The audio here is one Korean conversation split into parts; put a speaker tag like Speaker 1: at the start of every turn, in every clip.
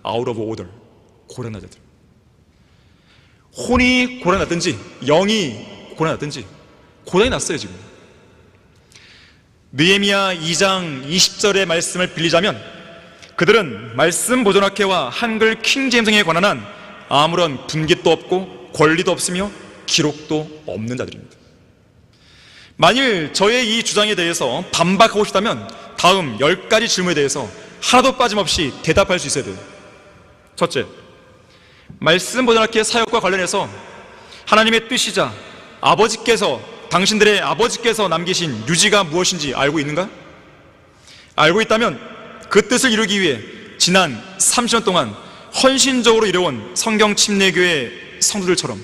Speaker 1: out of order, 고장난 자들. 혼이 고장났든지 영이 고장났든지 고장이 났어요. 지금 느헤미야 2장 20절의 말씀을 빌리자면 그들은 말씀 보존학회와 한글 킹제임성에 관한 한 아무런 분깃도 없고 권리도 없으며 기록도 없는 자들입니다. 만일 저의 이 주장에 대해서 반박하고 싶다면 다음 10가지 질문에 대해서 하나도 빠짐없이 대답할 수 있어야 돼요. 첫째, 말씀 보존학회 사역과 관련해서 하나님의 뜻이자 당신들의 아버지께서 남기신 유지가 무엇인지 알고 있는가? 알고 있다면 그 뜻을 이루기 위해 지난 30년 동안 헌신적으로 이뤄온 성경 침례교회 성도들처럼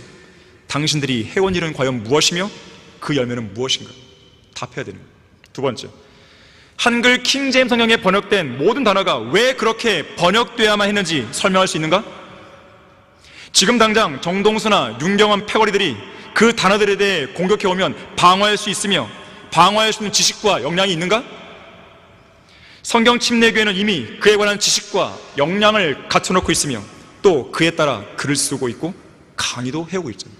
Speaker 1: 당신들이 해온 일은 과연 무엇이며 그 열매는 무엇인가? 답해야 되는 거예요. 두 번째, 한글 킹제임스 성경에 번역된 모든 단어가 왜 그렇게 번역되어야만 했는지 설명할 수 있는가? 지금 당장 정동수나 윤경원 패거리들이 그 단어들에 대해 공격해오면 방어할 수 있으며 방어할 수 있는 지식과 역량이 있는가? 성경 침례교회는 이미 그에 관한 지식과 역량을 갖춰놓고 있으며 또 그에 따라 글을 쓰고 있고 강의도 해오고 있잖아요.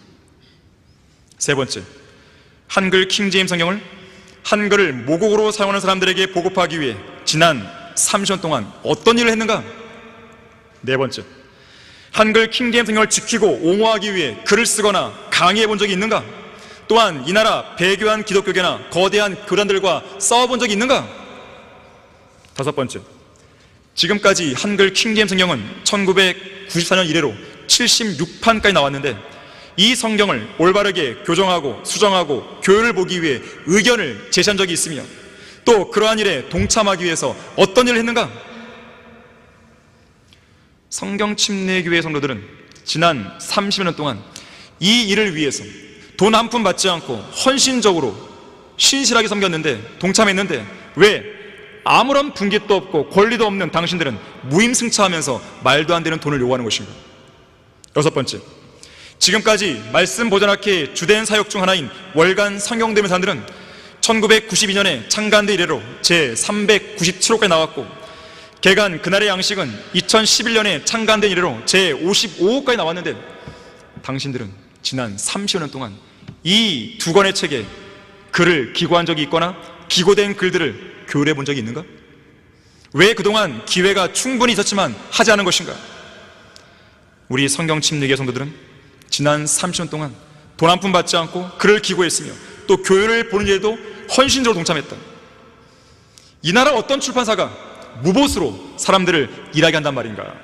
Speaker 1: 세 번째, 한글 킹제임스 성경을 한글을 모국어로 사용하는 사람들에게 보급하기 위해 지난 30년 동안 어떤 일을 했는가? 네 번째, 한글 킹제임스 성경을 지키고 옹호하기 위해 글을 쓰거나 강의해 본 적이 있는가? 또한 이 나라 배교한 기독교계나 거대한 교단들과 싸워본 적이 있는가? 다섯 번째, 지금까지 한글 킹제임스 성경은 1994년 이래로 76판까지 나왔는데 이 성경을 올바르게 교정하고 수정하고 교율을 보기 위해 의견을 제시한 적이 있으며 또 그러한 일에 동참하기 위해서 어떤 일을 했는가? 성경 침례교회 성도들은 지난 30여 년 동안 이 일을 위해서 돈 한 푼 받지 않고 헌신적으로 신실하게 섬겼는데 동참했는데 왜 아무런 분깃도 없고 권리도 없는 당신들은 무임승차하면서 말도 안 되는 돈을 요구하는 것인가? 여섯 번째, 지금까지 말씀 보존학회의 주된 사역 중 하나인 월간 성경대면 사람들은 1992년에 창간된 이래로 제397호까지 나왔고 개간 그날의 양식은 2011년에 창간된 이래로 제55호까지 나왔는데 당신들은 지난 30년 동안 이 두 권의 책에 글을 기고한 적이 있거나 기고된 글들을 교율해 본 적이 있는가? 왜 그동안 기회가 충분히 있었지만 하지 않은 것인가? 우리 성경 침례교회 성도들은 지난 30년 동안 돈 한 푼 받지 않고 글을 기고했으며 또 교율을 보는 일에도 헌신적으로 동참했다. 이 나라 어떤 출판사가 무보수로 사람들을 일하게 한단 말인가?